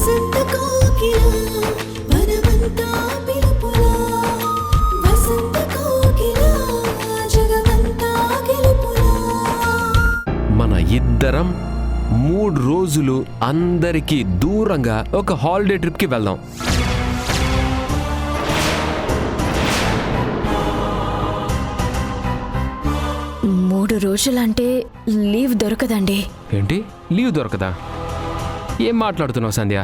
వసంత కోకిల వనమంతా పిలుపులా వసంత కోకిల జగమంతా గెలుపులా. మన ఇద్దరం 3 రోజులు అందరికీ దూరంగా ఒక హాలిడే ట్రిప్కి వెళ్దాం. మూడు రోజులంటే లీవ్ దొరకదండి. ఏంటి లీవ్ దొరకదా? ఏం మాట్లాడుతున్నావు సంధ్య?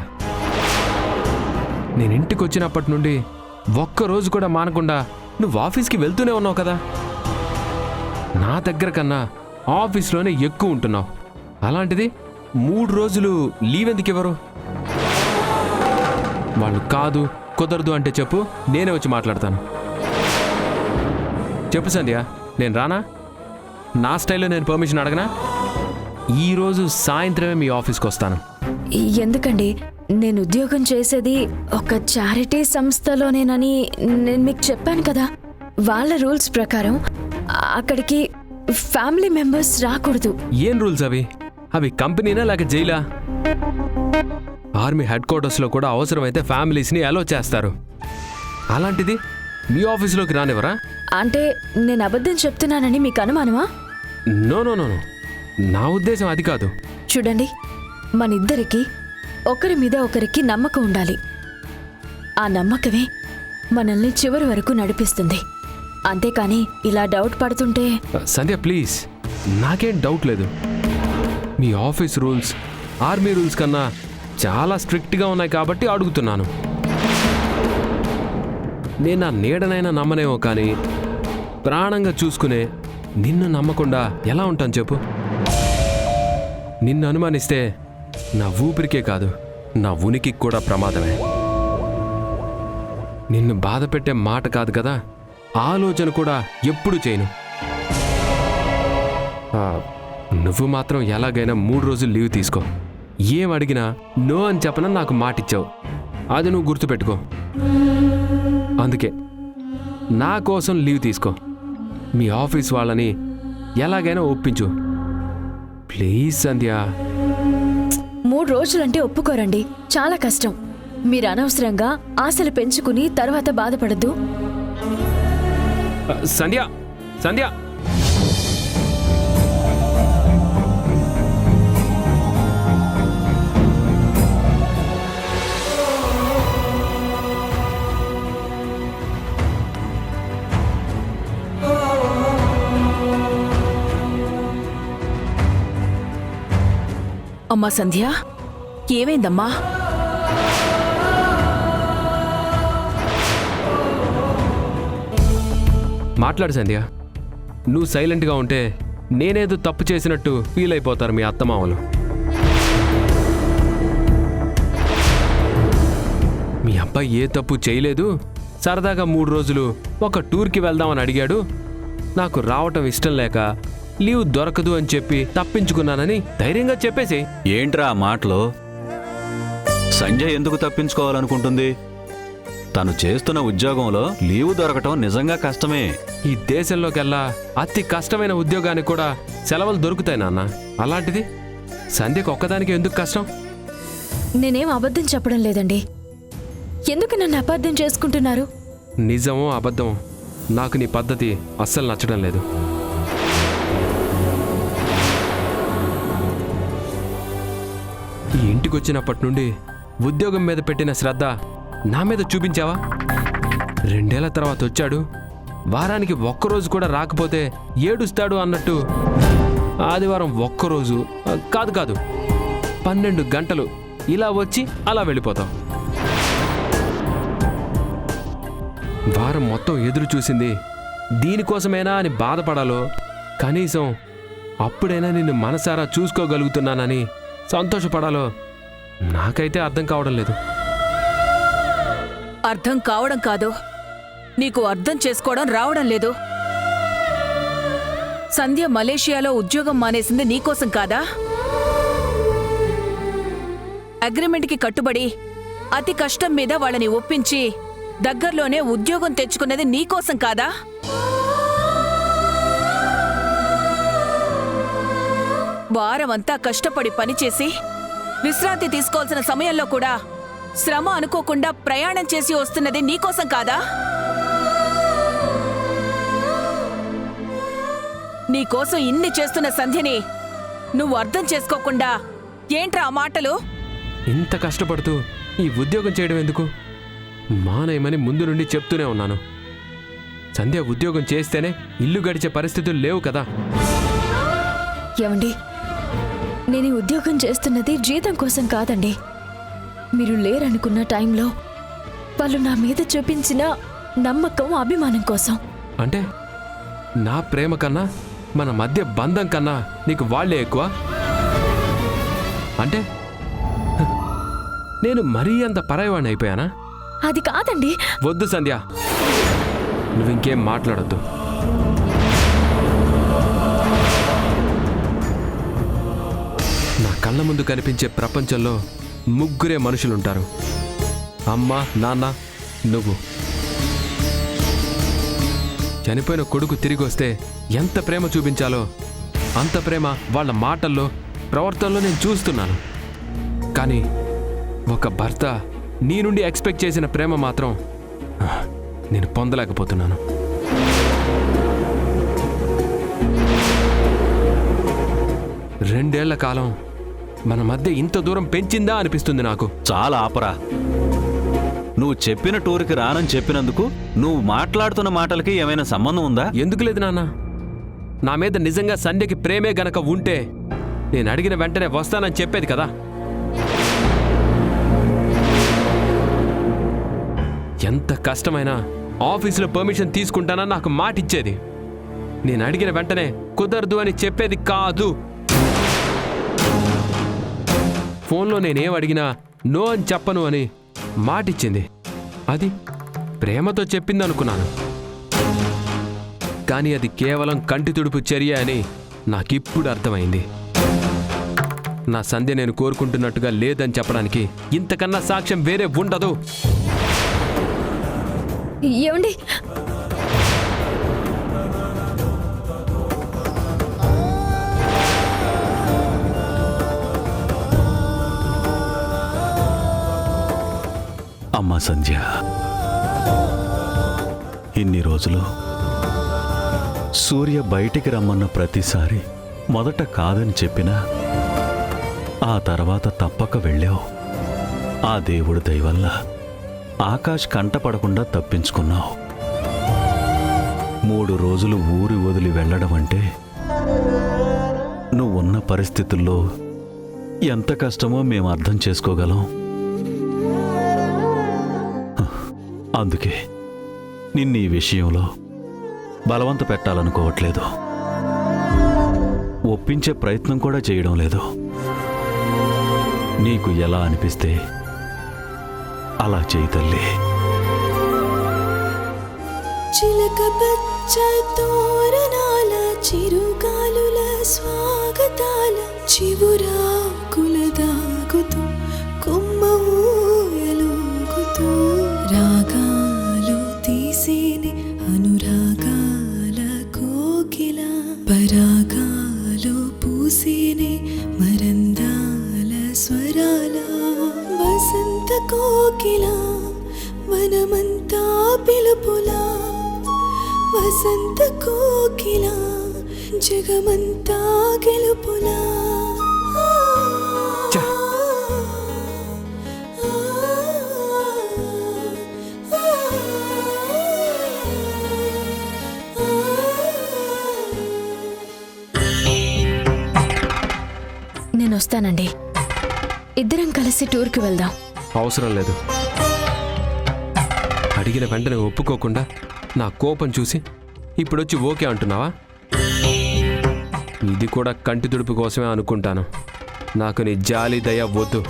నేను ఇంటికి వచ్చినప్పటి నుండి ఒక్కరోజు కూడా మానకుండా నువ్వు ఆఫీస్కి వెళ్తూనే ఉన్నావు కదా. నా దగ్గర కన్నా ఆఫీస్లోనే ఎక్కువ ఉంటున్నావు. అలాంటిది 3 రోజులు లీవ్ ఎందుకు ఇవ్వరు? వాళ్ళు కాదు కుదరదు అంటే చెప్పు, నేనే వచ్చి మాట్లాడతాను. చెప్పు సంధ్య, నేను రానా? నా స్టైల్లో నేను పర్మిషన్ అడగనా? ఈరోజు సాయంత్రమే మీ ఆఫీస్కి వస్తాను. ఎందుకండి? నేను ఉద్యోగం చేసేది ఒక చారిటీ సంస్థలోనేనని నేను మీకు చెప్పాను కదా. వాళ్ళ రూల్స్ ప్రకారం అక్కడికి ఫ్యామిలీ మెంబర్స్ రాకూడదు. ఏం రూల్స్ అవి? అవి కంపెనీనా లేక జైలా? ఆర్మీ హెడ్ క్వార్టర్స్లో కూడా అవసరమైతే ఫ్యామిలీస్ని అలో చేస్తారు. అలాంటిది మీ ఆఫీస్లోకి రానివ్వరా? అంటే నేను అబద్ధం చెప్తున్నానని మీకు అనుమానమా? నో నో నో నో, నా ఉద్దేశం అది కాదు. చూడండి, మనిద్దరికి ఒకరి మీద ఒకరికి నమ్మకం ఉండాలి. ఆ నమ్మకమే మనల్ని చివరి వరకు నడిపిస్తుంది. అంతేకాని ఇలా డౌట్ పడుతుంటే. సంధ్య ప్లీజ్, నాకేం డౌట్ లేదు. మీ ఆఫీస్ రూల్స్ ఆర్మీ రూల్స్ కన్నా చాలా స్ట్రిక్ట్గా ఉన్నాయి కాబట్టి అడుగుతున్నాను. నేను నా నీడనైనా నమ్మనేమో కానీ ప్రాణంగా చూసుకునే నిన్ను నమ్మకుండా ఎలా ఉంటాను చెప్పు? నిన్ను అనుమానిస్తే నా ఊపిరికే కాదు, నా ఉనికికి కూడా ప్రమాదమే. నిన్ను బాధ పెట్టే మాట కాదు కదా, ఆలోచన కూడా ఎప్పుడు చేయను. నువ్వు మాత్రం ఎలాగైనా 3 రోజులు లీవ్ తీసుకో. ఏం అడిగినా నో అని చెప్పనని నాకు మాటిచ్చావు, అది నువ్వు గుర్తుపెట్టుకో. అందుకే నా కోసం లీవ్ తీసుకో. మీ ఆఫీస్ వాళ్ళని ఎలాగైనా ఒప్పించు ప్లీజ్ సంధ్య. 3 రోజులంటే ఒప్పుకోరండి, చాలా కష్టం. మీరు అనవసరంగా ఆశలు పెంచుకుని తర్వాత బాధపడద్దు. సంధ్య సంధ్య అమ్మా సంధ్య, ఏమైందమ్మా? మాట్లాడు సంధ్య. నువ్వు సైలెంట్గా ఉంటే నేనేదో తప్పు చేసినట్టు ఫీల్ అయిపోతారు మీ అత్తమామలు. మీ అబ్బాయి ఏ తప్పు చేయలేదు, సరదాగా 3 రోజులు ఒక టూర్కి వెళ్దామని అడిగాడు. నాకు రావటం ఇష్టం లేక లీవ్ దొరకదు అని చెప్పి తప్పించుకున్నానని ధైర్యంగా చెప్పేసి. ఏంట్రా ఆ మాటలు? సంజయ్ ఎందుకు తప్పించుకోవాలనుకుంటుంది? తను చేస్తున్న ఉద్యోగంలో లీవ్ దొరకటం నిజంగా కష్టమే. ఈ దేశంలోకెల్లా అతి కష్టమైన ఉద్యోగానికి కూడా సెలవులు దొరుకుతాయి నాన్న. అలాంటిది సంధ్యకు ఒక్కదానికి ఎందుకు కష్టం? నేనేం అబద్ధం చెప్పడం లేదండి. ఎందుకు నన్ను అబద్ధం చేసుకుంటున్నారు? నిజమో అబద్ధమో నాకు నీ పద్ధతి అస్సలు నచ్చడం లేదు. ఈ ఇంటికి వచ్చినప్పటి నుండి ఉద్యోగం మీద పెట్టిన శ్రద్ధ నా మీద చూపించావా? 2 ఏళ్ల తర్వాత వచ్చాడు, వారానికి ఒక్కరోజు కూడా రాకపోతే ఏడుస్తాడు అన్నట్టు ఆదివారం ఒక్కరోజు కాదు 12 గంటలు ఇలా వచ్చి అలా వెళ్ళిపోతావు. వారం మొత్తం ఎదురు చూసింది దీనికోసమేనా అని బాధపడాలో, కనీసం అప్పుడైనా నిన్ను మనసారా చూసుకోగలుగుతున్నానని సంతోషపడాలో నాకైతే అర్థం కావడం లేదు. అర్థం కావడం కాదు, నీకు అర్థం చేసుకోవడం రావడం లేదు. సంధ్య మలేషియాలో ఉద్యోగం మానేసింది నీకోసం కాదా? అగ్రిమెంట్కి కట్టుబడి అతి కష్టం మీద వాళ్ళని ఒప్పించి దగ్గర్లోనే ఉద్యోగం తెచ్చుకున్నది నీకోసం కాదా? వారమంతా కష్టపడి పనిచేసి విశ్రాంతి తీసుకోవాల్సిన సమయంలో కూడా శ్రమ అనుకోకుండా ప్రయాణం చేసి వస్తున్నది నీకోసం కాదా? నీకోసం ఇన్ని చేస్తున్న సంధ్యని నువ్వు అర్థం చేసుకోకుండా ఏంట్రా ఆ మాటలు? ఇంత కష్టపడుతూ ఈ ఉద్యోగం చేయడం ఎందుకు? మానేయమని ముందు నుండి చెప్తూనే ఉన్నాను. సంధ్య ఉద్యోగం చేస్తేనే ఇల్లు గడిచే పరిస్థితులు లేవు కదా. ఏమండి, నేను ఈ ఉద్యోగం చేస్తున్నది జీతం కోసం కాదండి. మీరు లేరనుకున్న టైంలో వాళ్ళు నా మీద చూపించిన నమ్మకం, అభిమానం కోసం. అంటే నా ప్రేమ కన్నా మన మధ్య బంధం కన్నా నీకు వాళ్ళే ఎక్కువ? అంటే నేను మరీ అంత పరాయవాణ్ణి అయిపోయానా? అది కాదండి. వద్దు సంధ్య, నువ్వు ఇంకేం మాట్లాడొద్దు. నా కళ్ళ ముందు కనిపించే ప్రపంచంలో ముగ్గురే మనుషులుంటారు: అమ్మ, నాన్న, నువ్వు. చనిపోయిన కొడుకు తిరిగి వస్తే ఎంత ప్రేమ చూపించాలో అంత ప్రేమ వాళ్ళ మాటల్లో, ప్రవర్తనలో నేను చూస్తున్నాను. కానీ ఒక భర్త నీ నుండి ఎక్స్పెక్ట్ చేసిన ప్రేమ మాత్రం నేను పొందలేకపోతున్నాను. రెండేళ్ల కాలం మన మధ్య ఇంత దూరం పెంచిందా అనిపిస్తుంది నాకు. చాలా ఆపరా. నువ్వు చెప్పిన టూర్కి రానని చెప్పినందుకు నువ్వు మాట్లాడుతున్న మాటలకి ఏమైనా సంబంధం ఉందా? ఎందుకు లేదు నాన్న? నా మీద నిజంగా సంధ్యకి ప్రేమే గనక ఉంటే నేను అడిగిన వెంటనే వస్తానని చెప్పేది కదా. ఎంత కష్టమైనా ఆఫీసులో పర్మిషన్ తీసుకుంటానని నాకు మాట ఇచ్చేది. నేను అడిగిన వెంటనే కుదరదు అని చెప్పేది కాదు. ఫోన్లో నేనేం అడిగినా నో అని చెప్పను అని మాటిచ్చింది. అది ప్రేమతో చెప్పింది అనుకున్నాను. కానీ అది కేవలం కంటి తుడుపు చర్య అని నాకిప్పుడు అర్థమైంది. నా సంధ్య నేను కోరుకుంటున్నట్టుగా లేదని చెప్పడానికి ఇంతకన్నా సాక్ష్యం వేరే ఉండదు. ఏమండి, అమ్మా సంధ్య, ఇన్ని రోజులు సూర్య బయటికి రమ్మన్న ప్రతిసారి మొదట కాదని చెప్పినా ఆ తర్వాత తప్పక వెళ్ళావు. ఆ దేవుడి దయ వల్ల ఆకాష్ కంటపడకుండా తప్పించుకున్నావు. 3 రోజులు ఊరి వదిలి వెళ్ళడం అంటే నువ్వున్న పరిస్థితుల్లో ఎంత కష్టమో మేము అర్థం చేసుకోగలం. అందుకే నిన్ను ఈ విషయంలో బలవంత పెట్టాలనుకోవట్లేదు. ఒప్పించే ప్రయత్నం కూడా చేయడం లేదు. నీకు ఎలా అనిపిస్తే అలా చేయి తల్లి. చిలక పచ్చ తోరణాల చిరుగాలుల స్వాగతాల చివురాకుల దాగుతూ కొమ్మ ఊయలూగుతూ రాగాలు తీసేని అనురాగాల కోకిల పరాగాలు పూసేని మరందాల స్వరాల వసంత కోకిల వనమంతా పిలుపులా వసంత కోకిల జగమంతా గెలుపులా. ఛ! నేను వస్తానండి. ఇద్దరం కలిసి టూర్కి వెళ్దాం. అవసరం లేదు. అడిగిన వెంటనే ఒప్పుకోకుండా నా కోపం చూసి ఇప్పుడొచ్చి ఓకే అంటున్నావా? ఇది కూడా కంటి తుడుపు కోసమే అనుకుంటాను. నాకు నీ జాలి దయ వద్దు.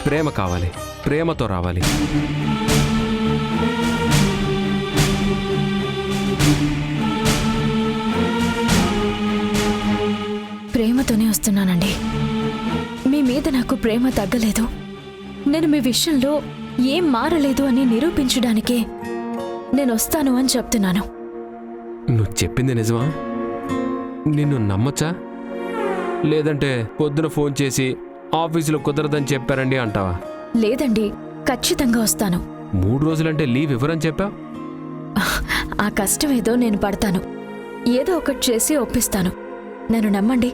ప్రేమ కావాలి. ప్రేమతో రావాలి. ప్రేమతోనే వస్తున్నానండి. మీ మీద నాకు ప్రేమ తగ్గలేదు. నేను మీ విషయంలో ఏం మారలేదు అని నిరూపించడానికే నేను వస్తాను అని చెప్తున్నాను. నువ్వు చెప్పింది నిజమా? నిన్ను నమ్మచ్చా? లేదంటే పొద్దున ఫోన్ చేసి ఆఫీసులో కుదరదని చెప్పారండి అంటావా? లేదండి, ఖచ్చితంగా వస్తాను. 3 రోజులంటే లీవ్ ఇవ్వరని చెప్పావు. ఆ కష్టం ఏదో నేను పడతాను. ఏదో ఒకటి చేసి ఒప్పిస్తాను. నన్ను నమ్మండి.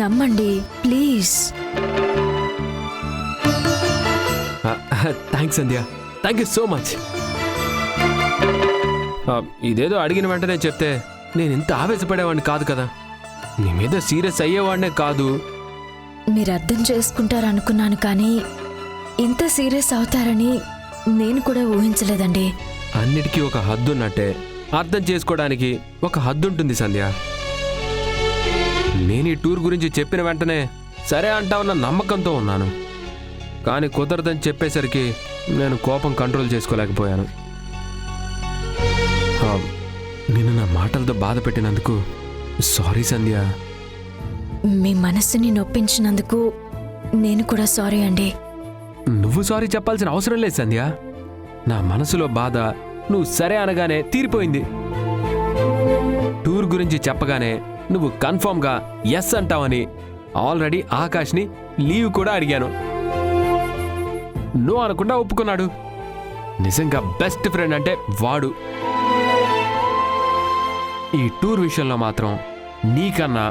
నమ్మండి please. Thanks Sandhya, thank you so much. ఇదేదో అడిగిన వెంటనే చెప్తే నేను ఇంత ఆవేశపడేవాడిని కాదు కదా, నీ మీద సీరియస్ అయ్యేవాడినే కాదు. మీరు అర్థం చేసుకుంటారనుకున్నాను, కానీ ఇంత సీరియస్ అవుతారని నేను కూడా ఊహించలేదండి. అన్నిటికీ ఒక హద్దు ఉన్నట్టే అర్థం చేసుకోవడానికి ఒక హద్దు ఉంటుంది సంధ్య. నేను ఈ టూర్ గురించి చెప్పిన వెంటనే సరే అంటావన్న నమ్మకంతో ఉన్నాను, కానీ కుదరదని చెప్పేసరికి నేను కోపం కంట్రోల్ చేసుకోలేకపోయాను. నిన్ను నా మాటలతో బాధ పెట్టినందుకు సారీ సంధ్య. మీ మనస్సుని నొప్పించినందుకు నేను కూడా సారీ అండి. నువ్వు సారీ చెప్పాల్సిన అవసరం లేదు సంధ్య. నా మనసులో బాధ నువ్వు సరే అనగానే తీరిపోయింది. టూర్ గురించి చెప్పగానే నువ్వు కన్ఫర్మ్గా ఎస్ అంటావని ఆల్రెడీ ఆకాష్ని లీవ్ కూడా అడిగాను. నువ్వు అనకుండా ఒప్పుకున్నాడు. నిజంగా బెస్ట్ ఫ్రెండ్ అంటే వాడు. ఈ టూర్ విషయంలో మాత్రం నీకన్నా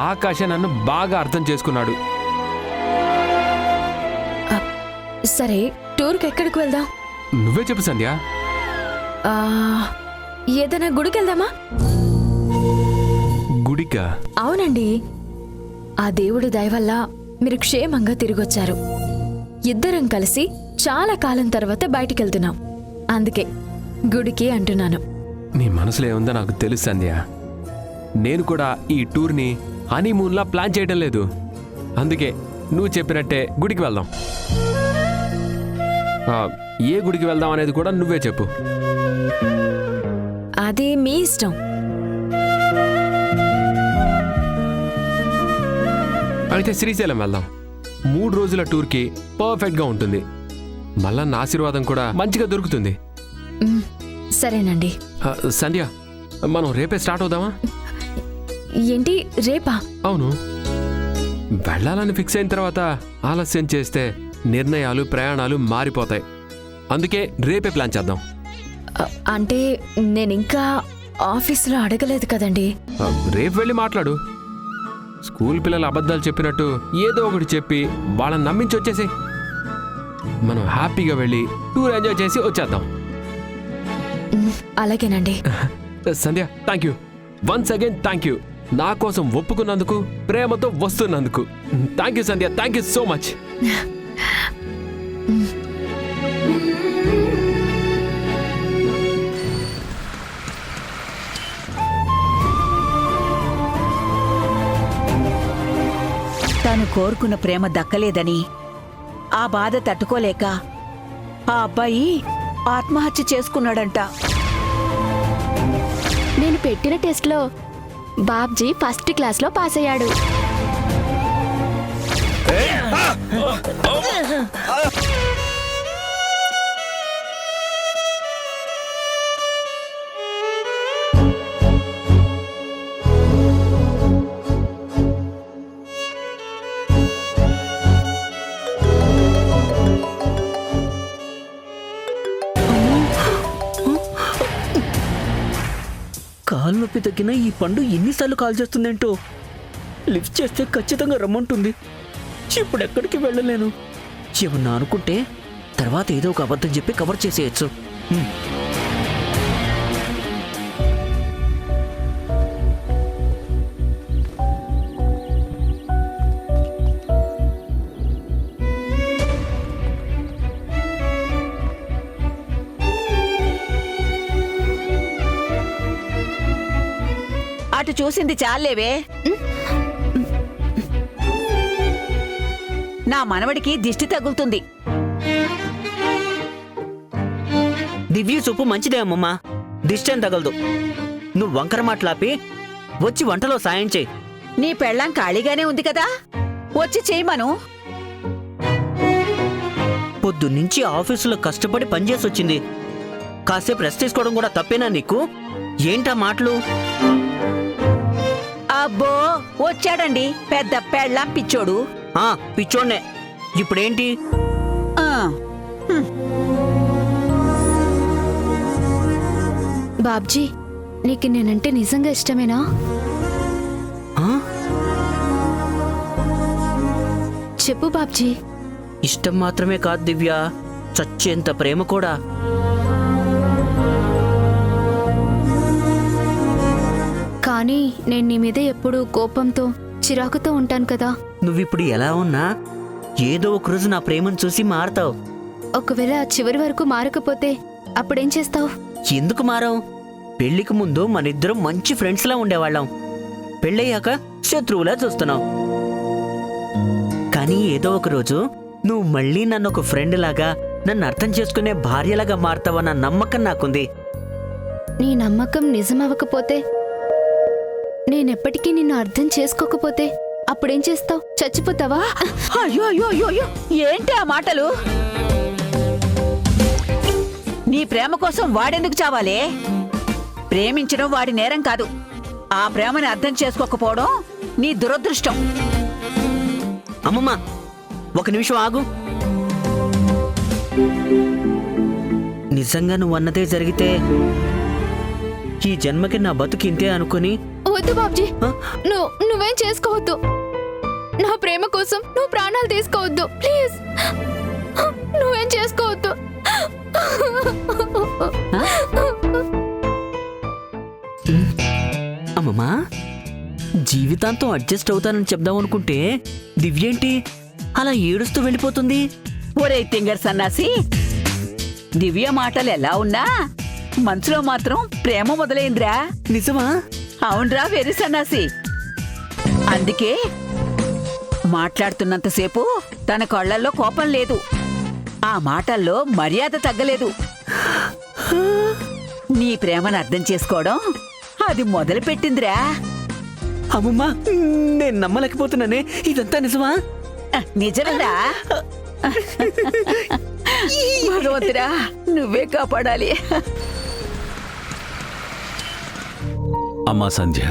ఆకాశ నన్ను బాగా అర్థం చేసుకున్నాడు. సరే, టూర్కి ఎక్కడికి వెళ్దాం? నువ్వే చెప్పు సంధ్య. ఆ, ఏదైనా గుడికి వెళ్దామా? గుడికా? అవునండి, ఆ దేవుడి దయ వల్ల మీరు క్షేమంగా తిరిగొచ్చారు. ఇద్దరం కలిసి చాలా కాలం తర్వాత బయటికి వెళ్తున్నాం, అందుకే గుడికి అంటున్నాను. నీ మనసులో ఏముందో నాకు తెలుసు సంధ్య. నేను కూడా ఈ టూర్ని హనీమూన్లా ప్లాన్ చేయడం లేదు. అందుకే నువ్వు చెప్పినట్టే గుడికి వెళ్దాం. ఏ గుడికి వెళ్దాం అనేది కూడా నువ్వే చెప్పు. అది మీ ఇష్టం. అయితే శ్రీశైలం వెళ్దాం. 3 రోజుల టూర్కి పర్ఫెక్ట్గా ఉంటుంది. మళ్ళా నా ఆశీర్వాదం కూడా మంచిగా దొరుకుతుంది. సరేనండి. సంధ్య, మనం రేపే స్టార్ట్ అవుదామా? ఏంటి రేపా? అవును, వెళ్ళాలని ఫిక్స్ అయిన తర్వాత ఆలస్యం చేస్తే నిర్ణయాలు ప్రయాణాలు మారిపోతాయి. అందుకే రేపే ప్లాన్ చేద్దాం. అంటే నేనింకా ఆఫీసులో అడగలేదు కదండి. రేపు వెళ్ళి మాట్లాడు. స్కూల్ పిల్లలు అబద్ధాలు చెప్పినట్టు ఏదో ఒకటి చెప్పి వాళ్ళని నమ్మించి వచ్చేసి మనం హ్యాపీగా వెళ్ళి టూర్ ఎంజాయ్ చేసి వచ్చేద్దాం. అలాగేనండి. Sandhya, thank you once again. Thank you నా కోసం ఒప్పుకున్నందుకు, ప్రేమతో వస్తున్నందుకు. Thank you Sandhya, thank you so much. తాను కోరుకున్న ప్రేమ దక్కలేదని ఆ బాధ తట్టుకోలేక ఆ అబ్బాయి ఆత్మహత్య చేసుకున్నాడంట. నేను పెట్టిన టెస్ట్లో బాబ్జీ ఫస్ట్ క్లాస్లో పాస్ అయ్యాడు. కాలు నొప్పి తగ్గిన ఈ పండు ఎన్నిసార్లు కాల్ చేస్తుందేంటో. లిఫ్ట్ చేస్తే ఖచ్చితంగా రమ్మంటుంది. ఇప్పుడు ఎక్కడికి వెళ్ళలేను. ఏమన్నా అనుకుంటే తర్వాత ఏదో ఒక అబద్ధం చెప్పి కవర్ చేసేయచ్చు. అటు చూసింది చాలేవే. నా మనవడికి దిష్టి తగులుతుంది. దివ్య సూపు మంచిదే అమ్మమ్మా, దిష్టం తగలదు. నువ్వు వంకర మాట్లాపి వచ్చి వంటలో సాయం చేయి. నీ పెళ్ళాం ఖాళీగానే ఉంది కదా, వచ్చి చేయమను. పొద్దున్నుంచి ఆఫీసులో కష్టపడి పనిచేసి వచ్చింది. కాసేపు రెస్ట్ తీసుకోవడం కూడా తప్పేనా నీకు? ఏంటా మాటలు? ఆ అబ్బో వచ్చాడండి పెద్ద పెళ్ళాం పిచ్చోడు. పిచ్చోడ్నే. ఇప్పుడేంటి? ఆ, బాబ్జీ నీకు నేనంటే నిజంగా ఇష్టమేనా? చెప్పు బాబ్జీ. ఇష్టం మాత్రమే కాదు దివ్య, చచ్చేంత ప్రేమ కూడా. కానీ నేను నీ మీద ఎప్పుడూ కోపంతో చిరాకుతో ఉంటాను కదా. నువ్విప్పుడు ఎలా ఉన్నా ఏదో ఒక రోజు నా ప్రేమను చూసి మారతావు. ఒకవేళ చివరి వరకు మారకపోతే అప్పుడేం చేస్తావు? ఎందుకు మారావు? పెళ్లికి ముందు మనిద్దరం మంచి ఫ్రెండ్స్లా ఉండేవాళ్ళం. పెళ్ళయ్యాక శత్రువులా చూస్తున్నావు. కానీ ఏదో ఒక రోజు నువ్వు మళ్ళీ నన్ను ఒక ఫ్రెండ్ లాగా, నన్ను అర్థం చేసుకునే భార్యలాగా మారతావన్న నమ్మకం నాకుంది. నీ నమ్మకం నిజమవ్వకపోతే, నేనెప్పటికీ నిన్ను అర్థం చేసుకోకపోతే అప్పుడేం చేస్తావు? చచ్చిపోతావా? అయ్యో అయ్యో అయ్యో అయ్యో, ఏంటి ఆ మాటలు? నీ ప్రేమ కోసం వాడెందుకు చావాలే? ప్రేమించడం వాడి నేరం కాదు. ఆ ప్రేమని అర్థం చేసుకోకపోవడం నీ దురదృష్టం. అమ్మమ్మ, ఒక నిమిషం ఆగు. నిజంగా నువ్వు అన్నదే జరిగితే ఈ జన్మకి నా బతుకు ఇంతే అనుకుని. వద్దు బాబ్జీ, నువ్వేం చేసుకోవద్దు. నా ప్రేమ కోసం నువ్వు ప్రాణాలు తీసుకోవద్దు ప్లీజ్. నువ్వేం చేసుకోవద్దు. అమ్మమ్మా, జీవితాంతం అడ్జస్ట్ అవుతానని చెప్దాం అనుకుంటే దివ్యేంటి అలా ఏడుస్తూ వెళ్ళిపోతుంది? ఒరే తింగర్ సన్నాసి, దివ్య మాటలు ఎలా ఉన్నా మనసులో మాత్రం ప్రేమ మొదలైందిరా. నిజమా? అవునరా వెర్రి సన్నాసి. అందుకే మాట్లాడుతున్నంతసేపు తన కళ్ళల్లో కోపం లేదు, ఆ మాటల్లో మర్యాద తగ్గలేదు. నీ ప్రేమను అర్థం చేసుకోవడం అది మొదలు పెట్టిందిరా. అమ్మమ్మా, నేను నమ్మలేకపోతున్నానే. ఇదంతా నిజమా? నిజమేరా. భగవంతుడా, నువ్వే కాపాడాలి. అమ్మా సంధ్య,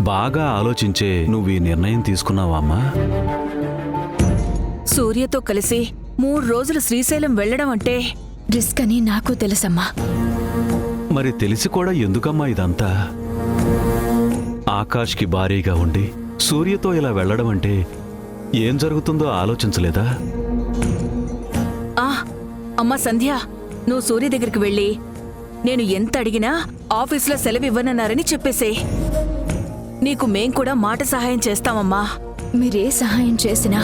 బాగా ఆలోచించే నువ్వు ఈ నిర్ణయం తీసుకున్నావా అమ్మా? సూర్యతో కలిసి 3 రోజులు శ్రీశైలం వెళ్ళడం అంటే రిస్క్ అని నాకు తెలుసమ్మా. మరి తెలిసి కూడా ఎందుకమ్మా ఇదంతా? ఆకాష్కి భారీగా ఉండి సూర్యతో ఇలా వెళ్ళడం అంటే ఏం జరుగుతుందో ఆలోచించలేదా? అమ్మా సంధ్య, నువ్వు సూర్య దగ్గరికి వెళ్ళి నేను ఎంత అడిగినా ఆఫీసులో సెలవు ఇవ్వనన్నారని చెప్పేసే. నీకు మేం కూడా మాట సహాయం చేస్తామమ్మా. మీరే సహాయం చేసినా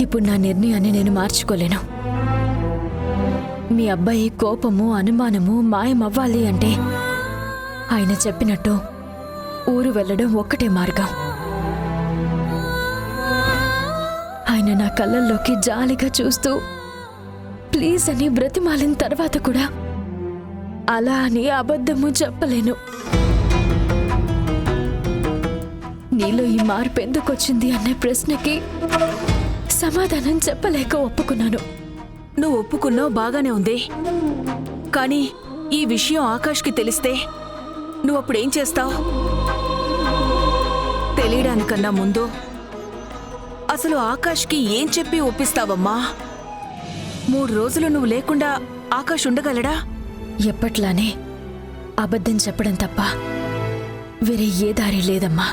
ఇప్పుడు నా నిర్ణయాన్ని నేను మార్చుకోలేను. మీ అబ్బాయి కోపము అనుమానము మాయమవ్వాలి అంటే ఆయన చెప్పినట్టు ఊరు వెళ్ళడం ఒక్కటే మార్గం. ఆయన నా కళ్ళల్లోకి జాలిగా చూస్తూ ప్లీజ్ అని బ్రతిమాలిన తర్వాత కూడా అలా అని అబద్ధము చెప్పలేను. నీలో ఈ మార్పు ఎందుకొచ్చింది అనే ప్రశ్నకి సమాధానం చెప్పలేక ఒప్పుకున్నాను. నువ్వు ఒప్పుకున్నావు, బాగానే ఉంది. కానీ ఈ విషయం ఆకాష్కి తెలిస్తే నువ్వప్పుడేం చేస్తావు? తెలియడానికన్నా ముందు అసలు ఆకాష్కి ఏం చెప్పి ఒప్పిస్తావమ్మా? 3 రోజులు నువ్వు లేకుండా ఆకాష్ ఉండగలడా? ఎప్పట్లానే అబద్ధం చెప్పడం తప్ప వేరే ఏ దారి లేదమ్మా.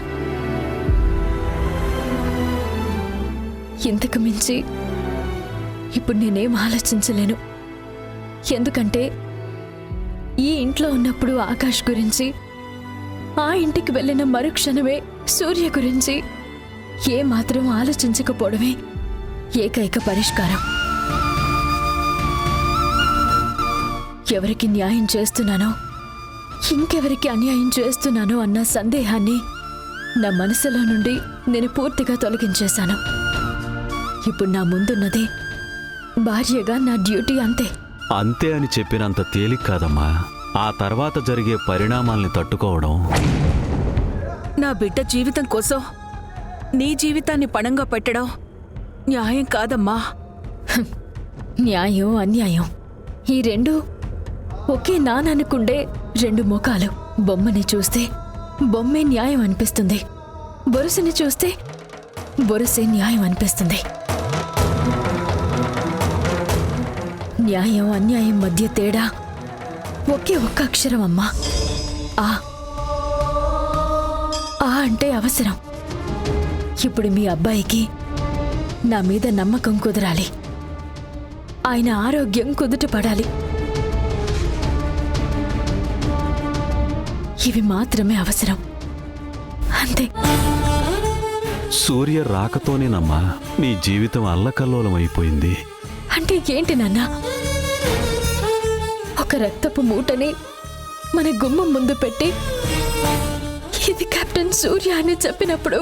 ఇంతకు మించి ఇప్పుడు నేనేం ఆలోచించలేను. ఎందుకంటే ఈ ఇంట్లో ఉన్నప్పుడు ఆకాష్ గురించి, ఆ ఇంటికి వెళ్ళిన మరుక్షణమే సూర్య గురించి ఏమాత్రం ఆలోచించకపోవడమే ఏకైక పరిష్కారం. ఎవరికి న్యాయం చేస్తున్నానో ఇంకెవరికి అన్యాయం చేస్తున్నానో అన్న సందేహాన్ని నా మనసులో నుండి నేను పూర్తిగా తొలగించేశాను. ఇప్పుడు నా ముందున్నది భార్యగా నా డ్యూటీ, అంతే. అంతే అని చెప్పినంత తేలిక కాదమ్మా ఆ తర్వాత జరిగే పరిణామాల్ని తట్టుకోవడం. నా బిడ్డ జీవితం కోసం నీ జీవితాన్ని పణంగా పెట్టడం న్యాయం కాదమ్మా. న్యాయం అన్యాయం ఈ రెండు ఒకే నాననుకుండే 2 ముఖాలు. బొమ్మని చూస్తే బొమ్మే న్యాయం అనిపిస్తుంది, బొరుసుని చూస్తే బొరుసే న్యాయం అనిపిస్తుంది. న్యాయం అన్యాయం మధ్య తేడా ఒకే ఒక్క అక్షరం అమ్మా. ఆ అంటే అవసరం. ఇప్పుడు మీ అబ్బాయికి నా మీద నమ్మకం కుదరాలి, ఆయన ఆరోగ్యం కుదుట పడాలి. ఇవి మాత్రమే అవసరం, అంతే. సూర్య రాకతోనేనమ్మా నీ జీవితం అల్లకల్లోలమైపోయింది. అంటే ఏంటి నాన్న? ఒక రక్తపు మూటని మన గుమ్మం ముందు పెట్టి ఇది కెప్టెన్ సూర్య అని చెప్పినప్పుడు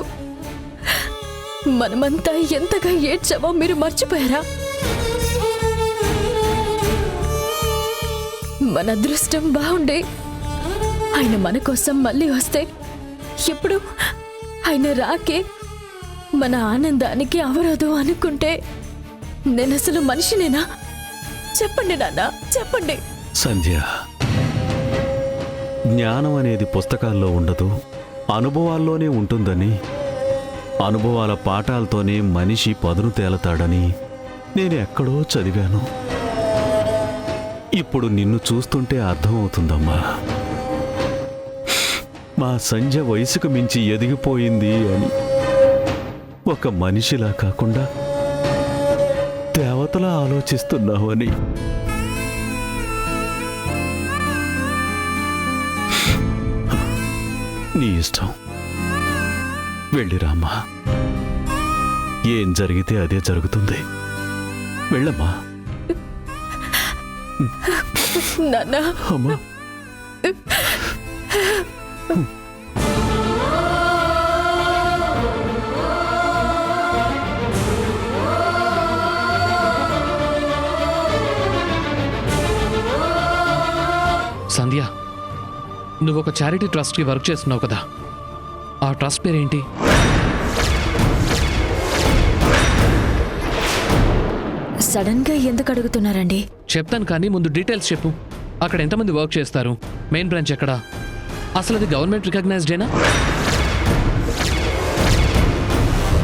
మనమంతా ఎంతగా ఏడ్చామో మీరు మర్చిపోయారా? మన అదృష్టం బాగుండే ఆయన మన కోసం మళ్ళీ వస్తే ఎప్పుడు ఆయన రాకే మన ఆనందానికి అవరోధం అనుకుంటే నేను అసలు మనిషినేనా? చెప్పండి నాన్న, చెప్పండి. సంధ్య, జ్ఞానం అనేది పుస్తకాల్లో ఉండదు, అనుభవాల్లోనే ఉంటుందని, అనుభవాల పాఠాలతోనే మనిషి పదును తేలతాడని నేను ఎక్కడో చదివాను. ఇప్పుడు నిన్ను చూస్తుంటే అర్థమవుతుందమ్మా, మా సంధ్య వయసుకు మించి ఎదిగిపోయింది అని. ఒక మనిషిలా కాకుండా దేవతలా ఆలోచిస్తున్నావు అని. నీ ఇష్టం, వెళ్ళిరామ్మా. ఏం జరిగితే అదే జరుగుతుంది. వెళ్ళమ్మా. నాన్న, అమ్మా. సంధ్య, నువ్వు ఒక చారిటీ ట్రస్ట్కి వర్క్ చేస్తున్నావు కదా, ఆ ట్రస్ట్ పేరేంటి? సడన్ గా ఎందుకు అడుగుతున్నారండి? చెప్తాను కానీ ముందు డీటెయిల్స్ చెప్పు. అక్కడ ఎంతమంది వర్క్ చేస్తారు? మెయిన్ బ్రాంచ్ ఎక్కడ? అసలు అది గవర్నమెంట్ రికగ్నైజ్డేనా?